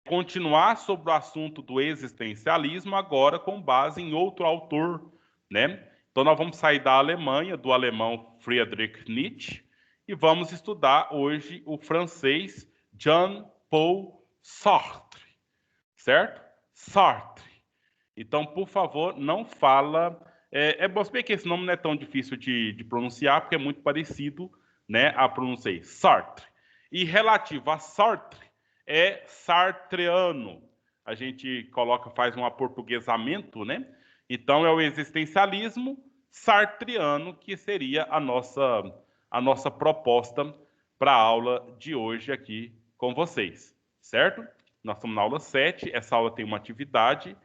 continuar sobre o assunto do existencialismo, agora com base em outro autor, né? Então, nós vamos sair da Alemanha, do alemão Friedrich Nietzsche, e vamos estudar hoje o francês Jean-Paul Sartre, certo? Sartre. Então, por favor, não fala... É bom saber que esse nome não é tão difícil de pronunciar, porque é muito parecido, né, a pronúncia Sartre. E relativo a Sartre, é sartreano. A gente faz um aportuguesamento, né? Então, é o existencialismo sartreano, que seria a nossa proposta para a aula de hoje aqui com vocês, certo? Nós estamos na aula 7, essa aula tem uma atividade.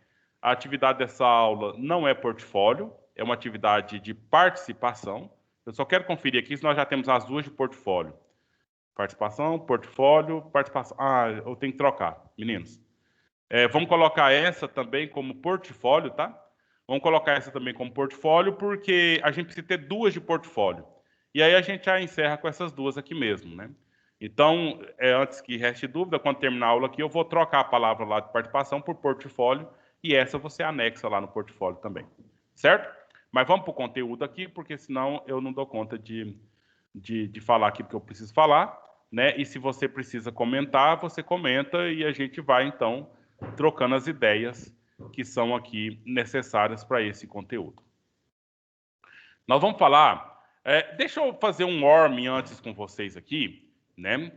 A atividade dessa aula não é portfólio, é uma atividade de participação. Eu só quero conferir aqui se nós já temos as duas de portfólio. Participação, portfólio, participação. Ah, eu tenho que trocar, meninos. Vamos colocar essa também como portfólio, tá? Vamos colocar essa também como portfólio, porque a gente precisa ter duas de portfólio. E aí a gente já encerra com essas duas aqui mesmo, né? Então, antes que reste dúvida, quando terminar a aula aqui, eu vou trocar a palavra lá de participação por portfólio, e essa você anexa lá no portfólio também, certo? Mas vamos para o conteúdo aqui, porque senão eu não dou conta de falar aqui porque eu preciso falar, né? E se você precisa comentar, você comenta e a gente vai, então, trocando as ideias que são aqui necessárias para esse conteúdo. Nós vamos falar... deixa eu fazer um warm antes com vocês aqui, né?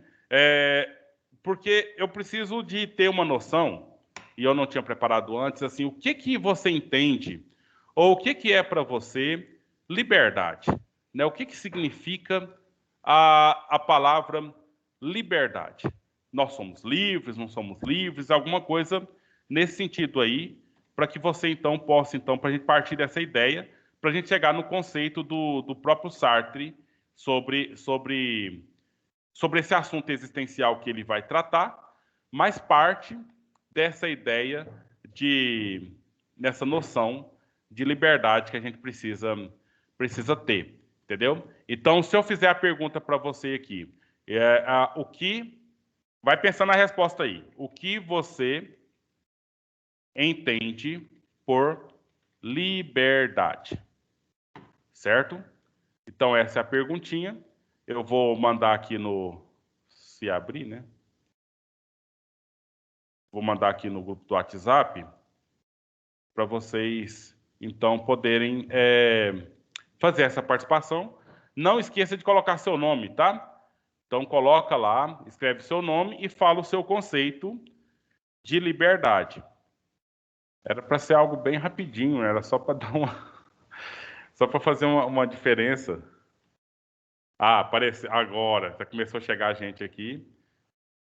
Porque eu preciso de ter uma noção, e eu não tinha preparado antes, assim, o que você entende, ou o que é para você liberdade, né? O que significa a palavra liberdade? Nós somos livres, não somos livres, alguma coisa nesse sentido aí, para que você, então, possa, então, para a gente partir dessa ideia, para a gente chegar no conceito do próprio Sartre sobre esse assunto existencial que ele vai tratar, mas parte dessa ideia nessa noção de liberdade que a gente precisa ter, entendeu? Então, se eu fizer a pergunta para você aqui, o que... Vai pensando na resposta aí. O que você entende por liberdade? Certo? Então, essa é a perguntinha. Eu vou mandar aqui no... Se abrir, né? Vou mandar aqui no grupo do WhatsApp para vocês, então, poderem fazer essa participação. Não esqueça de colocar seu nome, tá? Então, coloca lá, escreve seu nome e fala o seu conceito de liberdade. Era para ser algo bem rapidinho, era só para dar só para fazer uma diferença. Ah, apareceu agora, já começou a chegar a gente aqui.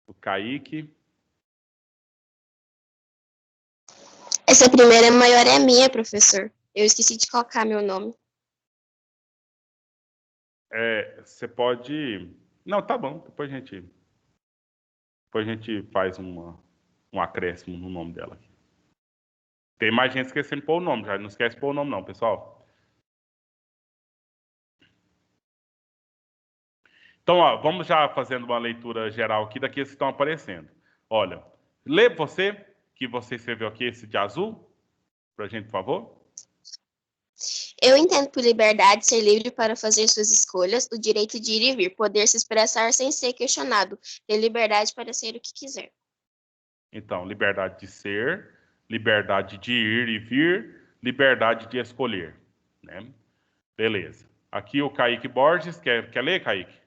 O Kaique. Essa primeira maior é a minha, professor. Eu esqueci de colocar meu nome. Você pode... Não, tá bom, depois a gente faz um acréscimo no nome dela aqui. Tem mais gente esquecendo de pôr o nome, já não esquece de pôr o nome não, pessoal. Então, ó, vamos já fazendo uma leitura geral aqui daqueles que estão aparecendo. Olha, lê você, que você escreveu aqui esse de azul, pra gente, por favor. Eu entendo por liberdade ser livre para fazer suas escolhas, o direito de ir e vir, poder se expressar sem ser questionado, ter liberdade para ser o que quiser. Então, liberdade de ser, liberdade de ir e vir, liberdade de escolher, né? Beleza. Aqui o Kaique Borges, quer ler, Kaique?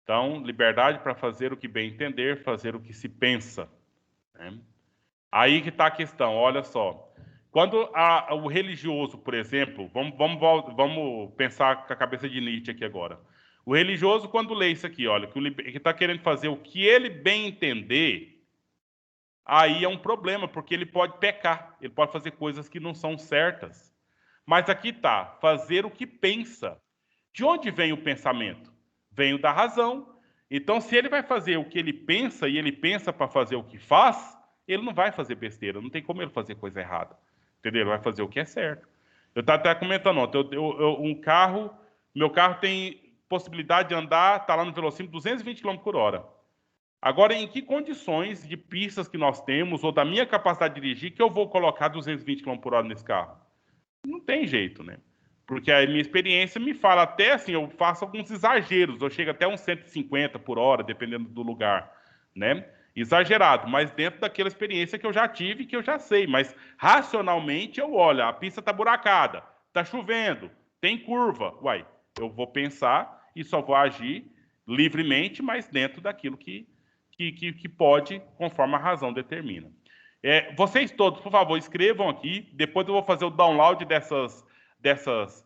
Então, liberdade para fazer o que bem entender, fazer o que se pensa, né? Aí que está a questão, olha só. Quando o religioso, por exemplo, vamos pensar com a cabeça de Nietzsche aqui agora. O religioso, quando lê isso aqui, olha, que está querendo fazer o que ele bem entender, aí é um problema, porque ele pode pecar, ele pode fazer coisas que não são certas. Mas aqui está, fazer o que pensa. De onde vem o pensamento? Vem da razão. Então, se ele vai fazer o que ele pensa, e ele pensa para fazer o que faz, ele não vai fazer besteira, não tem como ele fazer coisa errada. Entendeu? Ele vai fazer o que é certo. Eu estava até comentando ontem, meu carro tem possibilidade de andar, está lá no velocímetro 220 km por hora. Agora, em que condições de pistas que nós temos, ou da minha capacidade de dirigir, que eu vou colocar 220 km por hora nesse carro? Não tem jeito, né? Porque a minha experiência me fala até assim, eu faço alguns exageros, eu chego até uns 150 por hora, dependendo do lugar, né? Exagerado, mas dentro daquela experiência que eu já tive, que eu já sei. Mas racionalmente eu olho, a pista está buracada, está chovendo, tem curva. Uai, eu vou pensar e só vou agir livremente, mas dentro daquilo que pode, conforme a razão determina. Vocês todos, por favor, escrevam aqui. Depois eu vou fazer o download dessas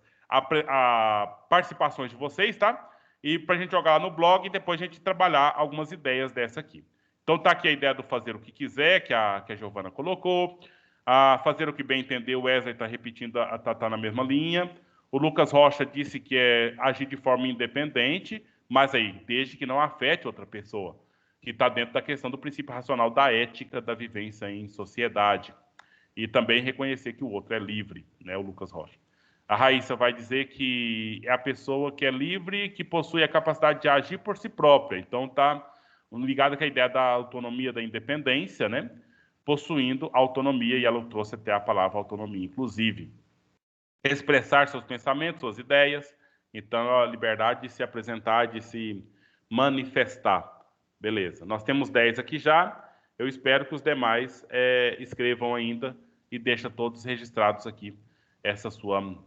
participações de vocês, tá? E para a gente jogar lá no blog e depois a gente trabalhar algumas ideias dessa aqui. Então tá aqui a ideia do fazer o que quiser, que a Giovana colocou. Fazer o que bem entender, o Wesley está repetindo, tá na mesma linha. O Lucas Rocha disse que é agir de forma independente, mas aí, desde que não afete outra pessoa, que está dentro da questão do princípio racional da ética da vivência em sociedade. E também reconhecer que o outro é livre, né, o Lucas Rocha. A Raíssa vai dizer que é a pessoa que é livre, que possui a capacidade de agir por si própria. Então, está ligado com a ideia da autonomia, da independência, né? Possuindo autonomia, e ela trouxe até a palavra autonomia, inclusive. Expressar seus pensamentos, suas ideias. Então, a liberdade de se apresentar, de se manifestar. Beleza. Nós temos 10 aqui já. Eu espero que os demais escrevam ainda e deixem todos registrados aqui essa sua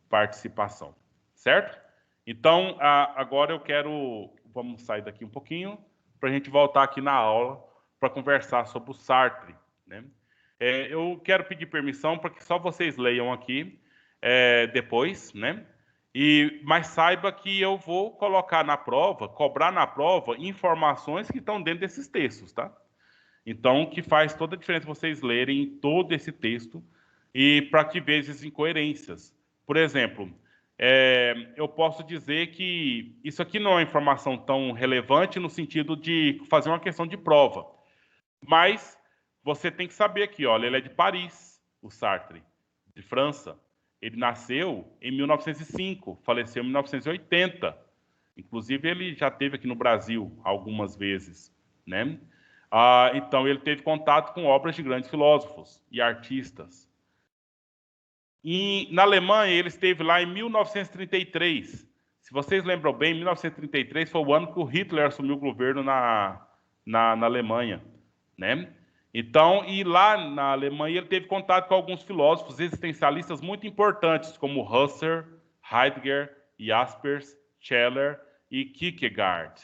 participação. Certo? Então, agora eu quero... Vamos sair daqui um pouquinho para a gente voltar aqui na aula para conversar sobre o Sartre, né? Eu quero pedir permissão para que só vocês leiam aqui depois, né? Mas saiba que eu vou colocar na prova, cobrar na prova, informações que estão dentro desses textos, tá? Então, que faz toda a diferença vocês lerem todo esse texto e para que vejam as incoerências. Por exemplo, eu posso dizer que isso aqui não é uma informação tão relevante no sentido de fazer uma questão de prova. Mas você tem que saber aqui, olha, ele é de Paris, o Sartre, de França. Ele nasceu em 1905, faleceu em 1980. Inclusive, ele já esteve aqui no Brasil algumas vezes, né? Então, ele teve contato com obras de grandes filósofos e artistas. E na Alemanha, ele esteve lá em 1933. Se vocês lembram bem, 1933 foi o ano que o Hitler assumiu o governo na Alemanha, né? Então, e lá na Alemanha, ele teve contato com alguns filósofos existencialistas muito importantes, como Husserl, Heidegger, Jaspers, Scheler e Kierkegaard,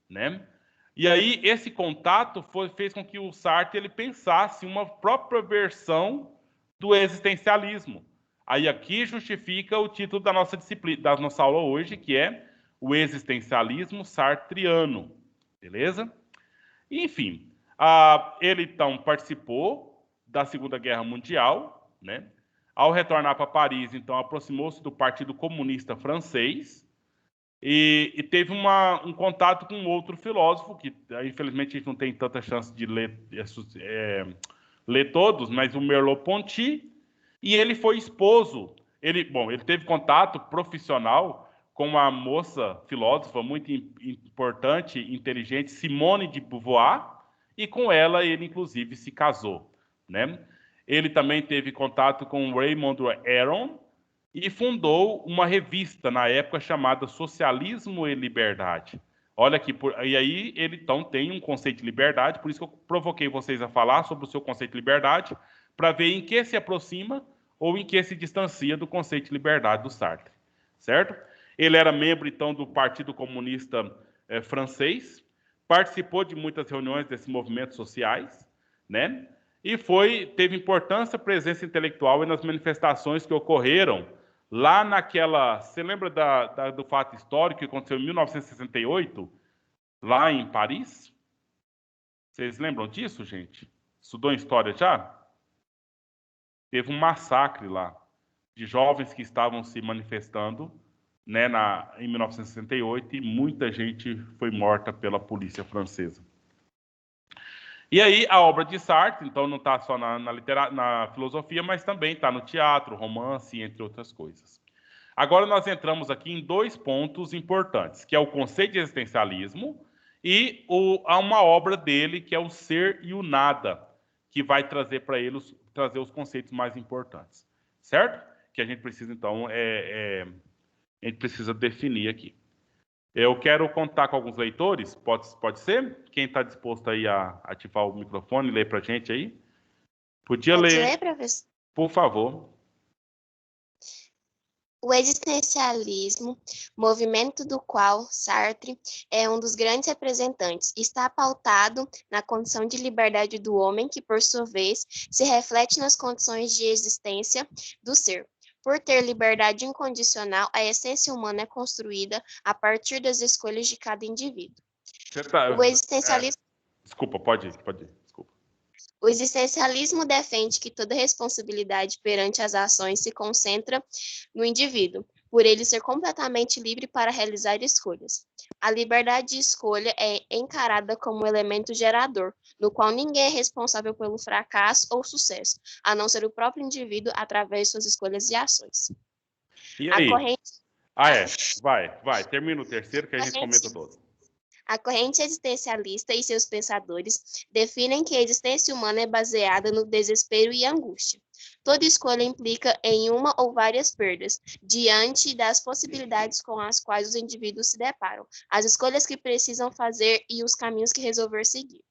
né? E aí, esse contato fez com que o Sartre ele pensasse uma própria versão do existencialismo. Aí aqui justifica o título da nossa disciplina, da nossa aula hoje, que é o existencialismo sartriano, beleza? Enfim, ele então participou da Segunda Guerra Mundial, né? Ao retornar para Paris, então aproximou-se do Partido Comunista Francês e teve um contato com outro filósofo que, infelizmente, a gente não tem tanta chance de ler todos, mas o Merleau-Ponty. E ele foi esposo. Ele teve contato profissional com uma moça filósofa muito importante, inteligente, Simone de Beauvoir, e com ela ele, inclusive, se casou, né? Ele também teve contato com Raymond Aron e fundou uma revista, na época, chamada Socialismo e Liberdade. Olha aqui, e aí ele então tem um conceito de liberdade, por isso que eu provoquei vocês a falar sobre o seu conceito de liberdade, para ver em que se aproxima ou em que se distancia do conceito de liberdade do Sartre, certo? Ele era membro, então, do Partido Comunista francês, participou de muitas reuniões desses movimentos sociais, né? E teve importância a presença intelectual nas manifestações que ocorreram lá naquela... Você lembra do fato histórico que aconteceu em 1968, lá em Paris? Vocês lembram disso, gente? Estudou em história já? Teve um massacre lá de jovens que estavam se manifestando, né, em 1968, e muita gente foi morta pela polícia francesa. E aí a obra de Sartre, então, não está só na filosofia, mas também está no teatro, romance, entre outras coisas. Agora nós entramos aqui em dois pontos importantes, que é o conceito de existencialismo e uma obra dele, que é o Ser e o Nada, que vai trazer para ele trazer os conceitos mais importantes, certo? Que a gente precisa, então, a gente precisa definir aqui. Eu quero contar com alguns leitores, pode ser? Quem está disposto aí a ativar o microfone e ler para a gente aí? Podia Pode ler, ler, professor? por favor. O existencialismo, movimento do qual Sartre é um dos grandes representantes, está pautado na condição de liberdade do homem, que, por sua vez, se reflete nas condições de existência do ser. Por ter liberdade incondicional, a essência humana é construída a partir das escolhas de cada indivíduo. O existencialismo Desculpa, pode ir. Desculpa. O existencialismo defende que toda responsabilidade perante as ações se concentra no indivíduo, por ele ser completamente livre para realizar escolhas. A liberdade de escolha é encarada como um elemento gerador, no qual ninguém é responsável pelo fracasso ou sucesso, a não ser o próprio indivíduo através de suas escolhas e ações. E A aí? corrente, Vai. Termina o terceiro que a gente comenta todo. A corrente existencialista e seus pensadores definem que a existência humana é baseada no desespero e angústia. Toda escolha implica em uma ou várias perdas, diante das possibilidades com as quais os indivíduos se deparam, as escolhas que precisam fazer e os caminhos que resolver seguir.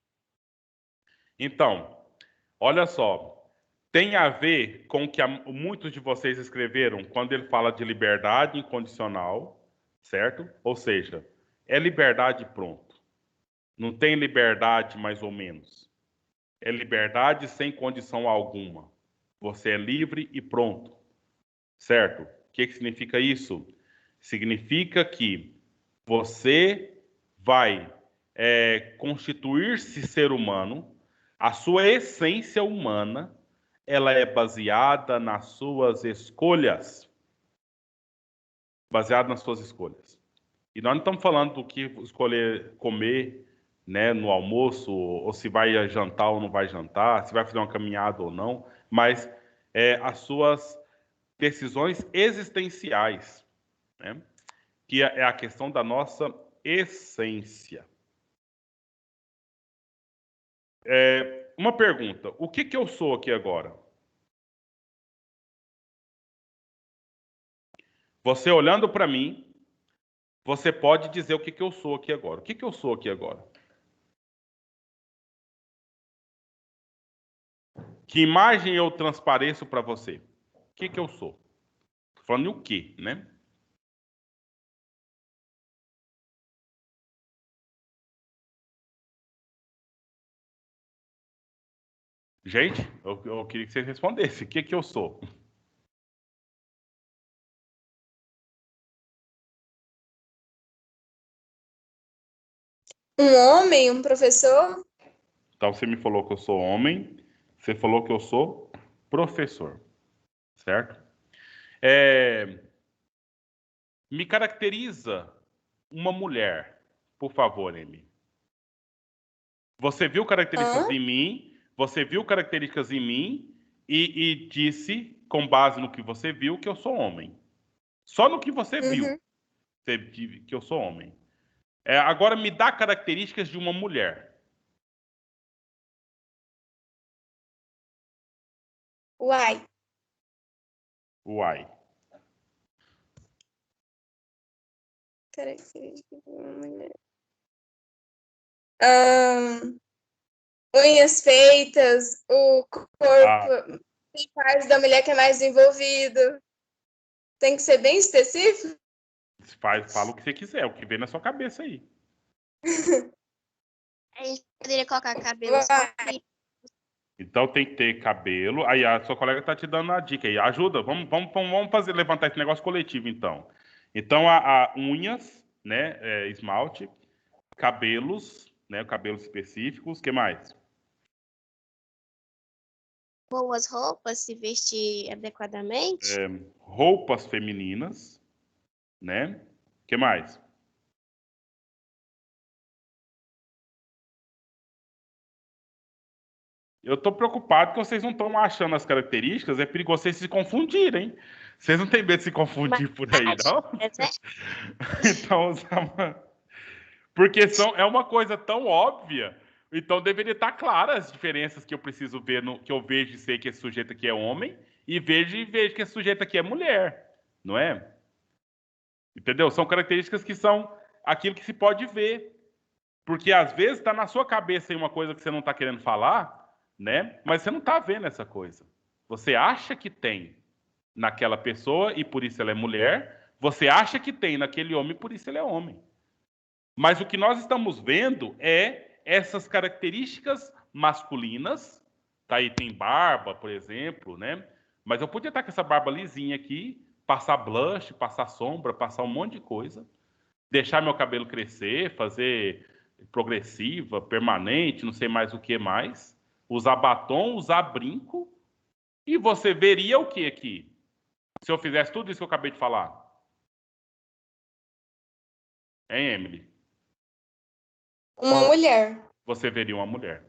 Então, olha só, tem a ver com o que muitos de vocês escreveram quando ele fala de liberdade incondicional, certo? Ou seja, é liberdade pronto. Não tem liberdade mais ou menos. É liberdade sem condição alguma. Você é livre e pronto, certo? O que significa isso? Significa que você vai constituir-se ser humano, a sua essência humana, ela é baseada nas suas escolhas. Baseada nas suas escolhas. E nós não estamos falando do que escolher comer, né, no almoço, ou se vai jantar ou não vai jantar, se vai fazer uma caminhada ou não, mas as suas decisões existenciais, né, que é a questão da nossa essência. Uma pergunta: o que eu sou aqui agora? Você olhando para mim, você pode dizer o que eu sou aqui agora. O que eu sou aqui agora? Que imagem eu transpareço para você? O que eu sou? Tô falando em o quê, né? Gente, eu queria que vocês respondessem. O que eu sou? Um homem, um professor? Então, você me falou que eu sou homem, você falou que eu sou professor, certo? Me caracteriza uma mulher, por favor, Amy. Você viu características Hã? em mim, e disse, com base no que você viu, que eu sou homem. Só no que você viu, Uhum. que eu sou homem. Agora me dá características de uma mulher. Uai. Uai. Característica de uma mulher. Unhas feitas, o Ah, corpo, tem parte da mulher que é mais desenvolvido. Tem que ser bem específico? fala o que você quiser, o que vem na sua cabeça aí. A gente poderia colocar cabelos Uai. compridos. Então tem que ter cabelo. Aí a sua colega está te dando a dica aí. Ajuda, vamos levantar esse negócio coletivo, então. Então, a unhas, né? Esmalte, cabelos, né? Cabelos específicos. O que mais? Boas roupas, se vestir adequadamente. Roupas femininas, né? O que mais? Eu estou preocupado que vocês não estão achando as características, é perigoso vocês se confundirem. Vocês não têm medo de se confundir por aí, não? Então, porque é uma coisa tão óbvia, então deveria estar clara as diferenças que eu preciso ver, que eu vejo e sei que esse sujeito aqui é homem, e vejo que esse sujeito aqui é mulher, não é? Entendeu? São características que são aquilo que se pode ver. Porque às vezes está na sua cabeça aí uma coisa que você não está querendo falar, né? Mas você não está vendo essa coisa. Você acha que tem naquela pessoa e por isso ela é mulher. Você acha que tem naquele homem e por isso ele é homem. Mas o que nós estamos vendo é essas características masculinas. Tá aí, tem barba, por exemplo, né? Mas eu podia estar com essa barba lisinha aqui, passar blush, passar sombra, passar um monte de coisa, deixar meu cabelo crescer, fazer progressiva, permanente, não sei mais o que mais, usar batom, usar brinco, e você veria o que aqui? Se eu fizesse tudo isso que eu acabei de falar. Hein, Emily? Uma mulher. Você veria uma mulher.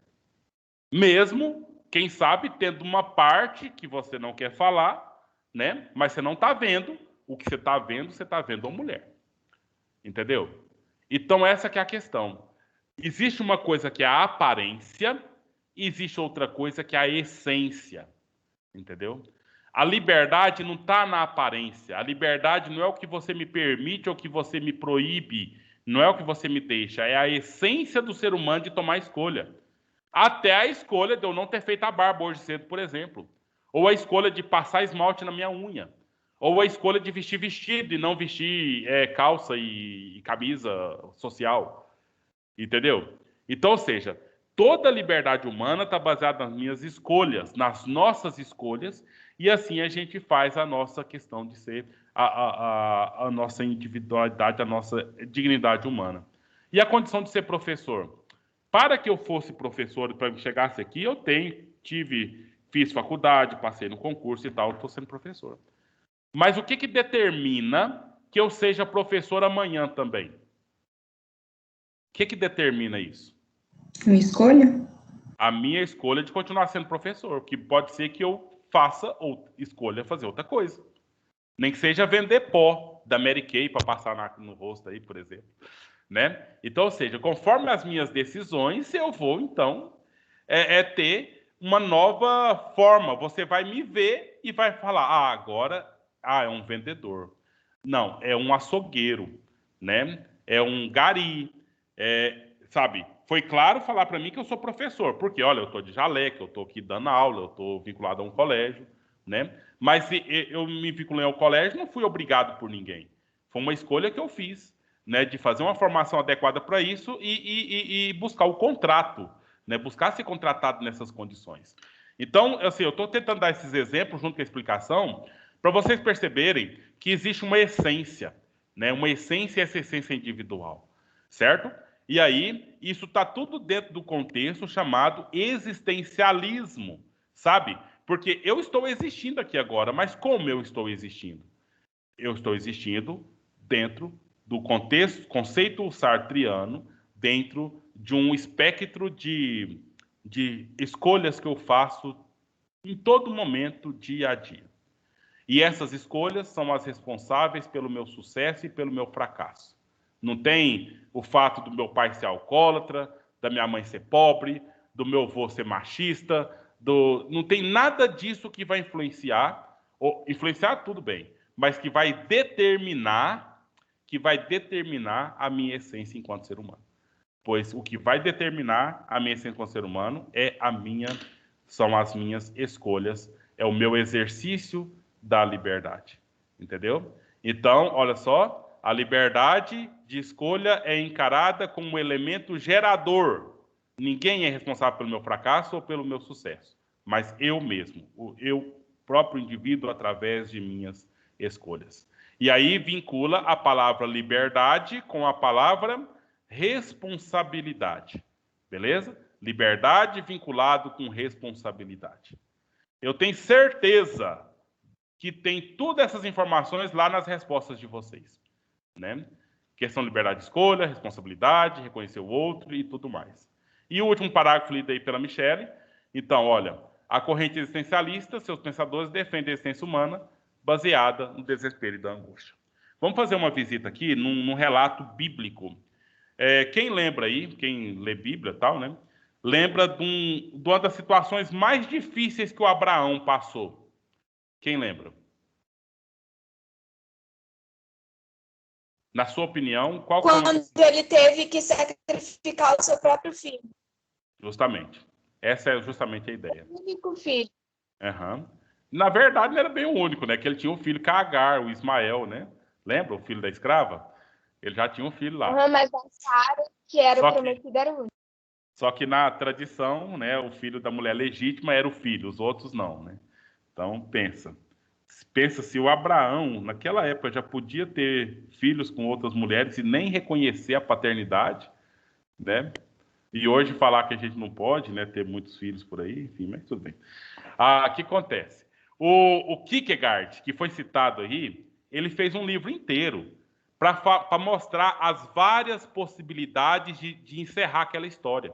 Mesmo, quem sabe, tendo uma parte que você não quer falar, né? Mas você não está vendo. O que você está vendo uma mulher. Entendeu? Então, essa que é a questão. Existe uma coisa que é a aparência, e existe outra coisa que é a essência. Entendeu? A liberdade não está na aparência. A liberdade não é o que você me permite ou o que você me proíbe. Não é o que você me deixa. É a essência do ser humano de tomar escolha. Até a escolha de eu não ter feito a barba hoje cedo, por exemplo. Ou a escolha de passar esmalte na minha unha. Ou a escolha de vestir vestido e não vestir calça e camisa social. Entendeu? Então, ou seja, toda a liberdade humana está baseada nas minhas escolhas, nas nossas escolhas, e assim a gente faz a nossa questão de ser a nossa individualidade, a nossa dignidade humana. E a condição de ser professor? Para que eu fosse professor, para que chegasse aqui, eu fiz faculdade, passei no concurso e tal, estou sendo professor. Mas o que determina que eu seja professor amanhã também? O que determina isso? Uma escolha? A minha escolha de continuar sendo professor, que pode ser que eu faça ou escolha fazer outra coisa. Nem que seja vender pó da Mary Kay para passar no rosto aí, por exemplo. Né? Então, ou seja, conforme as minhas decisões, eu vou, então, ter uma nova forma. Você vai me ver e vai falar, agora é um vendedor. Não, é um açougueiro, né? É um gari, sabe? Foi claro falar para mim que eu sou professor, porque, olha, eu estou de jaleco, eu estou aqui dando aula, eu estou vinculado a um colégio, né? Mas eu me vinculei ao colégio, não fui obrigado por ninguém. Foi uma escolha que eu fiz, né? De fazer uma formação adequada para isso e buscar o contrato, né? Buscar ser contratado nessas condições. Então, assim, eu estou tentando dar esses exemplos junto com a explicação para vocês perceberem que existe uma essência, né? Uma essência, essa essência individual, certo? E aí, isso está tudo dentro do contexto chamado existencialismo, sabe? Porque eu estou existindo aqui agora, mas como eu estou existindo? Eu estou existindo dentro do conceito sartriano, dentro de um espectro de escolhas que eu faço em todo momento, dia a dia. E essas escolhas são as responsáveis pelo meu sucesso e pelo meu fracasso. Não tem o fato do meu pai ser alcoólatra, da minha mãe ser pobre, do meu avô ser machista, não tem nada disso que vai influenciar, ou influenciar tudo bem, mas que vai determinar a minha essência enquanto ser humano. Pois o que vai determinar a minha essência enquanto ser humano são as minhas escolhas, é o meu exercício da liberdade. Entendeu? Então, olha só, a liberdade de escolha é encarada como um elemento gerador. Ninguém é responsável pelo meu fracasso ou pelo meu sucesso, mas eu mesmo, eu próprio indivíduo através de minhas escolhas. E aí vincula a palavra liberdade com a palavra responsabilidade. Beleza? Liberdade vinculado com responsabilidade. Eu tenho certeza que tem todas essas informações lá nas respostas de vocês, né? Questão de liberdade de escolha, responsabilidade, reconhecer o outro e tudo mais. E o último parágrafo lido aí pela Michele. Então, olha, a corrente existencialista, seus pensadores defendem a existência humana baseada no desespero e da angústia. Vamos fazer uma visita aqui num relato bíblico. Quem lembra aí, quem lê Bíblia e tal, né? Lembra de uma das situações mais difíceis que o Abraão passou. Quem lembra? Na sua opinião, qual foi Quando ele teve que sacrificar o seu próprio filho. Justamente. Essa é justamente a ideia. O único filho. Uhum. Na verdade, não era bem o único, né? Que ele tinha um filho com a Agar, o Ismael, né? Lembra o filho da escrava? Ele já tinha um filho lá. Mas a Sara, que era Só o que- prometido, era o único. Só que na tradição, né, o filho da mulher legítima era o filho, os outros não, né? Então, pensa se o Abraão, naquela época, já podia ter filhos com outras mulheres e nem reconhecer a paternidade, né? E hoje falar que a gente não pode, né, ter muitos filhos por aí, enfim, mas tudo bem. O que acontece? O Kierkegaard, que foi citado aí, ele fez um livro inteiro para mostrar as várias possibilidades de encerrar aquela história.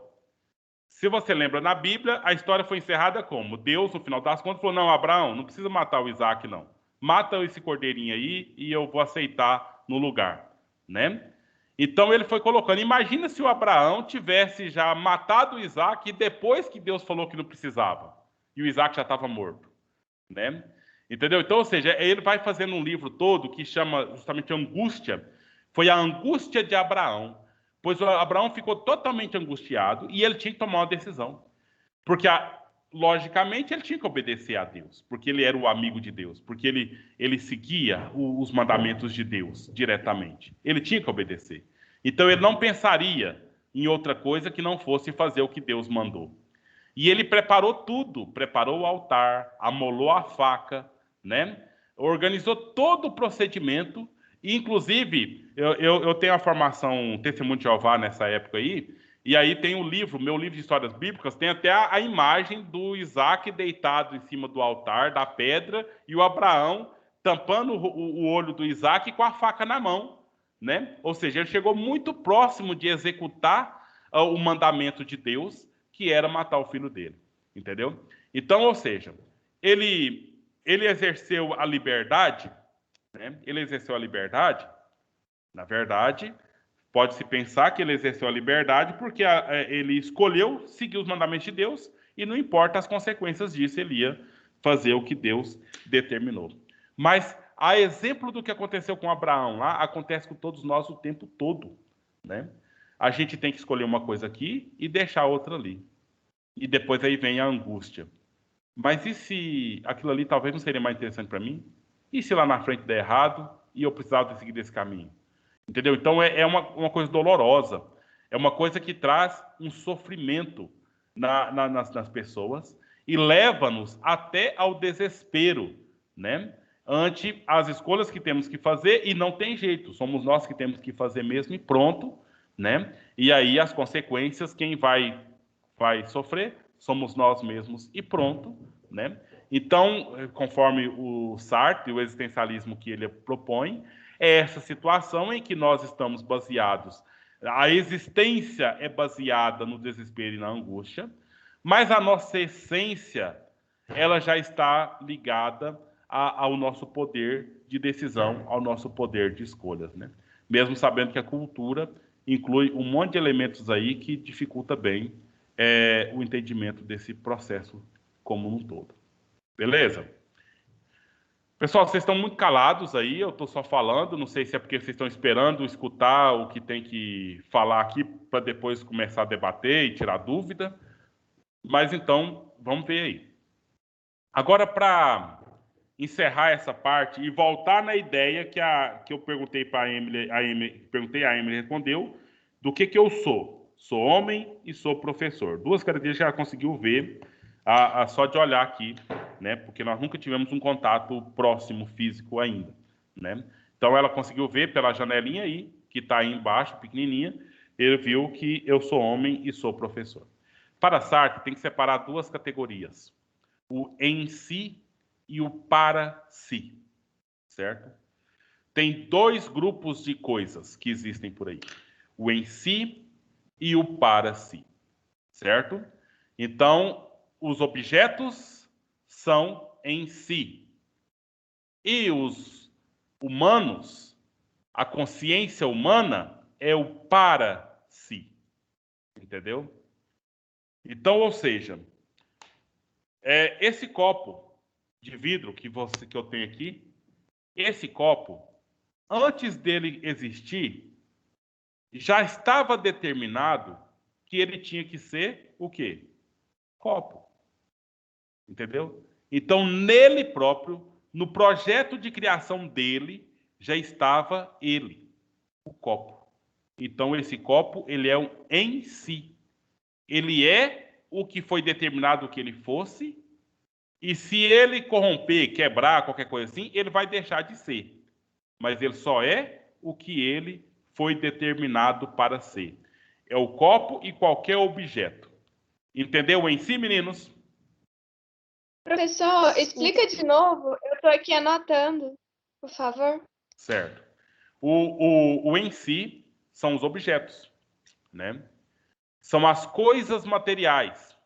Se você lembra, na Bíblia, a história foi encerrada como? Deus, no final das contas, falou, não, Abraão, não precisa matar o Isaac, não. Mata esse cordeirinho aí e eu vou aceitar no lugar, né? Então ele foi colocando, imagina se o Abraão tivesse já matado o Isaac e depois que Deus falou que não precisava, e o Isaac já estava morto, né? Entendeu? Então, ou seja, ele vai fazendo um livro todo que chama justamente Angústia, foi a angústia de Abraão, pois o Abraão ficou totalmente angustiado e ele tinha que tomar uma decisão. Porque, logicamente, ele tinha que obedecer a Deus, porque ele era o amigo de Deus, porque ele seguia os mandamentos de Deus diretamente. Ele tinha que obedecer. Então, ele não pensaria em outra coisa que não fosse fazer o que Deus mandou. E ele preparou tudo, preparou o altar, amolou a faca, né? Organizou todo o procedimento. E, inclusive, eu tenho a formação Testemunho de Jeová nessa época aí, e aí tem o livro, meu livro de histórias bíblicas, tem até a imagem do Isaac deitado em cima do altar, da pedra, e o Abraão tampando o olho do Isaac com a faca na mão, né? Ou seja, ele chegou muito próximo de executar o mandamento de Deus, que era matar o filho dele, entendeu? Então, ou seja, ele exerceu a liberdade, né? Ele exerceu a liberdade, na verdade, pode-se pensar que ele exerceu a liberdade porque ele escolheu seguir os mandamentos de Deus e não importa as consequências disso, ele ia fazer o que Deus determinou. Mas, a exemplo do que aconteceu com Abraão lá, acontece com todos nós o tempo todo, né? A gente tem que escolher uma coisa aqui e deixar outra ali. E depois aí vem a angústia. Mas e se aquilo ali talvez não seria mais interessante para mim? E se lá na frente der errado e eu precisava de seguir desse caminho? Entendeu? Então é uma coisa dolorosa. É uma coisa que traz um sofrimento nas pessoas e leva-nos até ao desespero, né? Ante as escolhas que temos que fazer e não tem jeito. Somos nós que temos que fazer mesmo e pronto, né? E aí as consequências, quem vai sofrer somos nós mesmos e pronto, né? Então, conforme o Sartre, o existencialismo que ele propõe, é essa situação em que nós estamos baseados. A existência é baseada no desespero e na angústia, mas a nossa essência, ela já está ligada ao nosso poder de decisão, ao nosso poder de escolhas, né? Mesmo sabendo que a cultura inclui um monte de elementos aí que dificulta bem o entendimento desse processo como um todo. Beleza? Pessoal, vocês estão muito calados aí, eu estou só falando, não sei se é porque vocês estão esperando escutar o que tem que falar aqui para depois começar a debater e tirar dúvida, mas então, vamos ver aí. Agora, para encerrar essa parte e voltar na ideia que eu perguntei para a Emily, perguntei, a Emily respondeu, do que eu sou. Sou homem e sou professor. Duas características que ela conseguiu ver só de olhar aqui, né? Porque nós nunca tivemos um contato próximo físico ainda, né? Então ela conseguiu ver pela janelinha aí, que está aí embaixo, pequenininha, ele viu que eu sou homem e sou professor. Para Sartre, tem que separar duas categorias. O em si e o para si, certo? Tem dois grupos de coisas que existem por aí. O em si e o para si, certo? Então, os objetos são em si. E os humanos, a consciência humana é o para si. Entendeu? Então, ou seja, esse copo de vidro que eu tenho aqui, esse copo, antes dele existir, já estava determinado que ele tinha que ser o quê? Copo. Entendeu? Então, nele próprio, no projeto de criação dele, já estava ele, o copo. Então, esse copo, ele é um em si. Ele é o que foi determinado que ele fosse, e se ele corromper, quebrar, qualquer coisa assim, ele vai deixar de ser. Mas ele só é o que ele foi determinado para ser. É o copo e qualquer objeto. Entendeu o em si, meninos? Professor, explica de novo. Eu estou aqui anotando, por favor. Certo. O em si são os objetos, né? São as coisas materiais.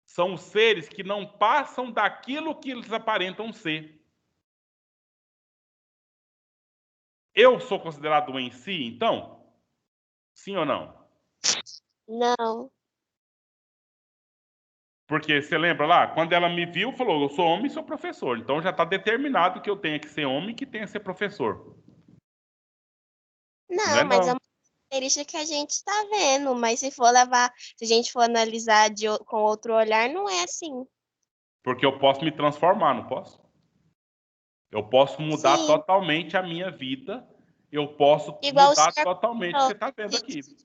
São os seres que não passam daquilo que eles aparentam ser. Eu sou considerado um em si, então? Sim ou não? Não. Porque você lembra lá, quando ela me viu, falou: eu sou homem e sou professor. Então já está determinado que eu tenha que ser homem e que tenha que ser professor. Não é Não, mas é não. uma característica que a gente está vendo. Mas se a gente for analisar com outro olhar, não é assim. Porque eu posso me transformar, não posso? Eu posso mudar Sim, totalmente a minha vida. Eu posso igual o mudar senhor totalmente o que falou, você está vendo gente, aqui.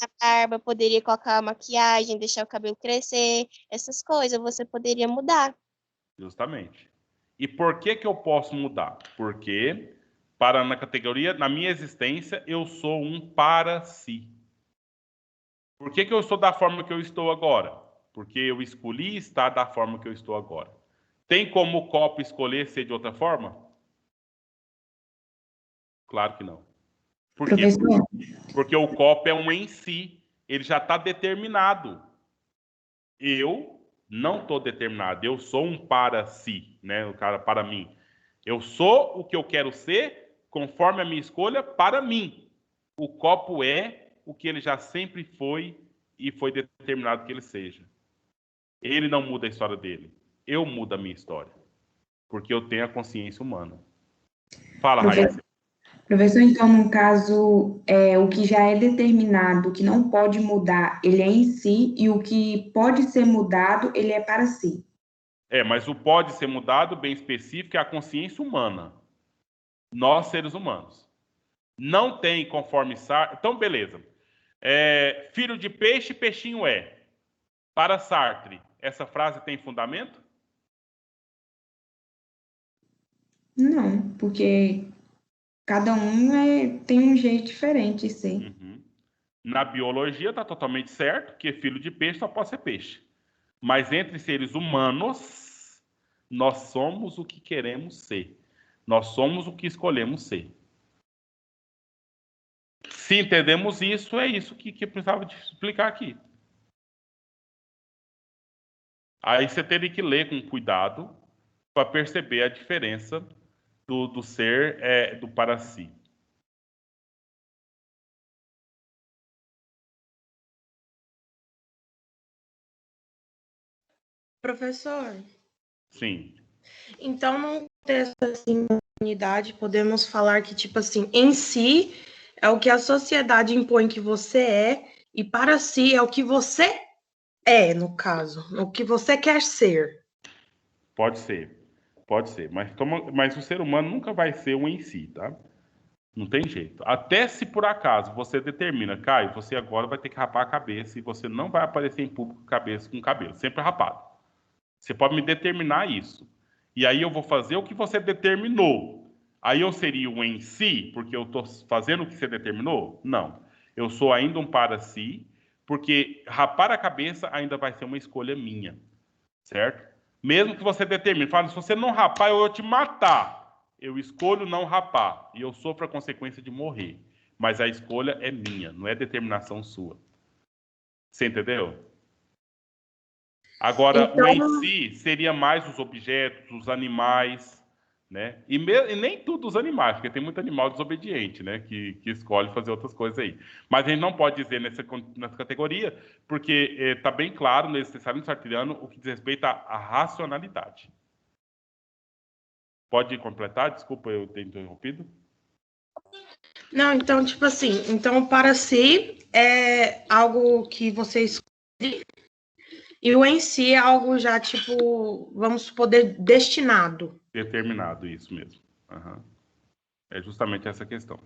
a barba, poderia colocar a maquiagem, deixar o cabelo crescer, essas coisas você poderia mudar. Justamente. E por que que eu posso mudar? Porque na categoria, na minha existência, eu sou um para si. Por que que eu estou da forma que eu estou agora? Porque eu escolhi estar da forma que eu estou agora. Tem como o copo escolher ser de outra forma? Claro que não. Por quê? Professor, Porque o copo é um em si. Ele já está determinado. Eu não estou determinado. Eu sou um para si, né? O cara para mim. Eu sou o que eu quero ser conforme a minha escolha para mim. O copo é o que ele já sempre foi e foi determinado que ele seja. Ele não muda a história dele. Eu mudo a minha história. Porque eu tenho a consciência humana. Fala, professor, Raíssa. professor, então, no caso, o que já é determinado, que não pode mudar, ele é em si, e o que pode ser mudado, ele é para si. Mas o pode ser mudado, bem específico, é a consciência humana. Nós, seres humanos. Não tem conforme Sartre. Então, beleza. Filho de peixe, peixinho é. Para Sartre, essa frase tem fundamento? Não, porque cada um tem um jeito diferente de ser. Uhum. Na biologia está totalmente certo que filho de peixe só pode ser peixe. Mas entre seres humanos, nós somos o que queremos ser. Nós somos o que escolhemos ser. Se entendemos isso, é isso que eu precisava de explicar aqui. Aí você teria que ler com cuidado para perceber a diferença do ser do para si. Professor, Sim. então num contexto assim, da unidade, podemos falar que, tipo assim, em si é o que a sociedade impõe que você é, e para si é o que você é, no caso, o que você quer ser. Pode ser. Pode ser. Mas o ser humano nunca vai ser um em si, tá? Não tem jeito. Até se por acaso você determina, Caio, você agora vai ter que rapar a cabeça e você não vai aparecer em público cabeça com cabelo, sempre rapado. Você pode me determinar isso. E aí eu vou fazer o que você determinou. Aí eu seria um em si, porque eu estou fazendo o que você determinou? Não. Eu sou ainda um para si, porque rapar a cabeça ainda vai ser uma escolha minha. Certo? Mesmo que você determine, fala, se você não rapar, eu vou te matar. Eu escolho não rapar e eu sofro a consequência de morrer. Mas a escolha é minha, não é determinação sua. Você entendeu? Agora, o em Então, si seria mais os objetos, os animais, né? E nem tudo os animais, porque tem muito animal desobediente, né? Que escolhe fazer outras coisas aí. Mas a gente não pode dizer nessa categoria, porque está bem claro no existencialismo sartriano o que diz respeito à racionalidade. Pode completar? Desculpa eu ter interrompido. Não, então, tipo assim, então para si é algo que você escolhe e o em si é algo já, tipo, vamos supor, destinado. Determinado, isso mesmo. Uhum. É justamente essa questão.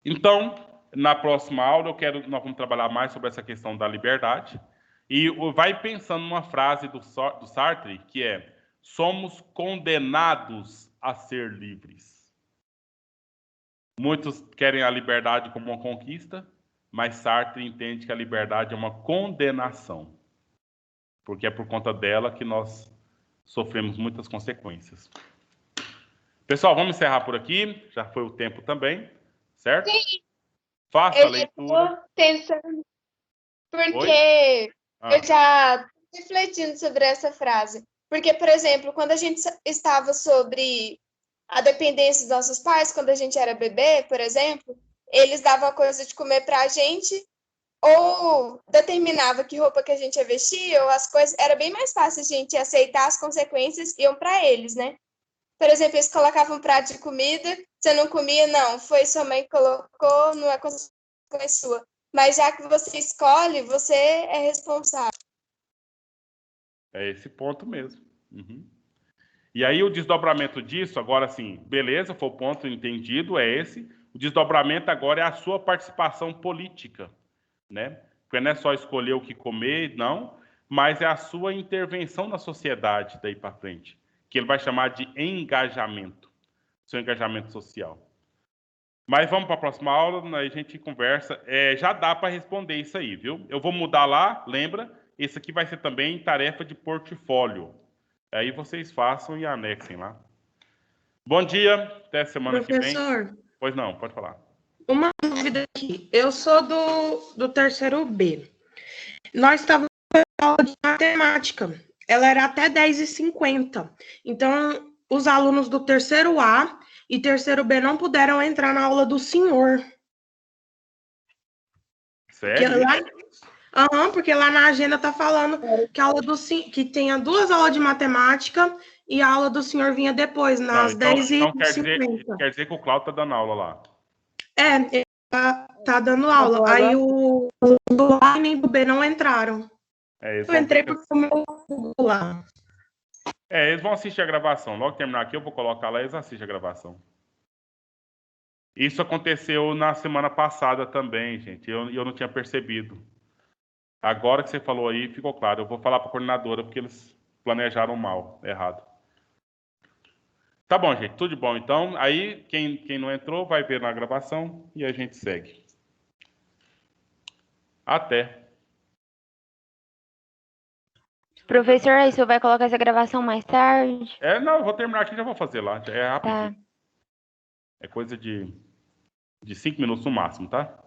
Então, na próxima aula, nós vamos trabalhar mais sobre essa questão da liberdade. E vai pensando numa frase do Sartre, que é: somos condenados a ser livres. Muitos querem a liberdade como uma conquista, mas Sartre entende que a liberdade é uma condenação, porque é por conta dela que nós sofremos muitas consequências. Pessoal, vamos encerrar por aqui. Já foi o tempo também, certo? Sim. Faça a leitura. Estou pensando, porque eu já estou refletindo sobre essa frase. Porque, por exemplo, quando a gente estava sobre a dependência dos nossos pais, quando a gente era bebê, por exemplo, eles davam a coisa de comer para a gente, ou determinava que roupa que a gente ia vestir, ou as coisas. Era bem mais fácil a gente aceitar as consequências, iam para eles, né? Por exemplo, eles colocavam um prato de comida, você não comia, não, foi sua mãe que colocou, não é consequência sua. Mas já que você escolhe, você é responsável. É esse ponto mesmo. Uhum. E aí o desdobramento disso, agora sim, beleza, foi o ponto entendido, é esse. O desdobramento agora é a sua participação política, né? Porque não é só escolher o que comer, não, mas é a sua intervenção na sociedade daí para frente, que ele vai chamar de engajamento, seu engajamento social. Mas vamos para a próxima aula, aí a gente conversa. Já dá para responder isso aí, viu? Eu vou mudar lá, lembra? Esse aqui vai ser também tarefa de portfólio. Aí vocês façam e anexem lá. Bom dia, até semana que vem. Professor, Pois não, pode falar. uma dúvida aqui. Eu sou do terceiro B. Nós estávamos na aula de matemática. Ela era até 10h50. Então, os alunos do terceiro A e terceiro B não puderam entrar na aula do senhor. Sério? Porque lá na agenda tá falando que a aula que tenha 2 aulas de matemática e a aula do senhor vinha depois, nas 10h50. Então quer dizer que o Cláudio tá dando aula lá. Ele tá dando aula. Aí o do A e nem do B não entraram. Eu entrei porque o meu Google lá. Eles vão assistir a gravação. Logo que terminar aqui, eu vou colocar lá e eles assistem a gravação. Isso aconteceu na semana passada também, gente. Eu não tinha percebido. Agora que você falou aí, ficou claro. Eu vou falar para a coordenadora, porque eles planejaram mal, errado. Tá bom, gente. Tudo de bom. Então, aí, quem não entrou, vai ver na gravação e a gente segue. Até. Professor, aí o senhor vai colocar essa gravação mais tarde? Não, eu vou terminar aqui e já vou fazer lá. É rapidinho. Tá. É coisa de 5 minutos no máximo, tá?